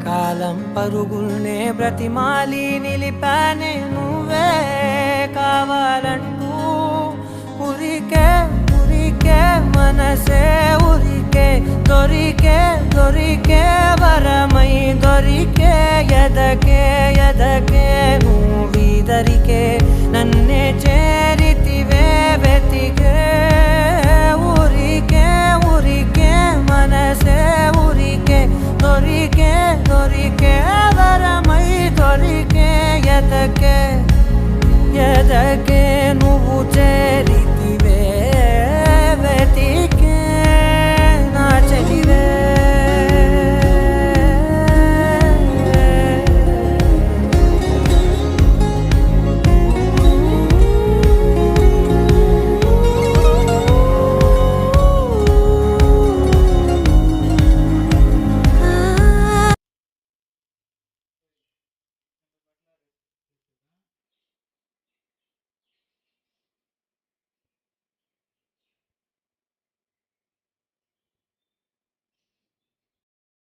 కాలం పరుగుల్నే బ్రతిమాలి నిలిపానే నువ్వే కావాలంటూ ఉరికే ఉరికే మనసే ఉరికే దొరికే దొరికే వరమై దొరికే ఎదకే ఎదకే నువ్వీదరికే నన్నే చేరితివే వెతికే ఊరికే ఊరికే మనసే ఊరికే దొరికే దొరికే వరమై దొరికే ఎదకే ఎదకే నువ్వు చేరి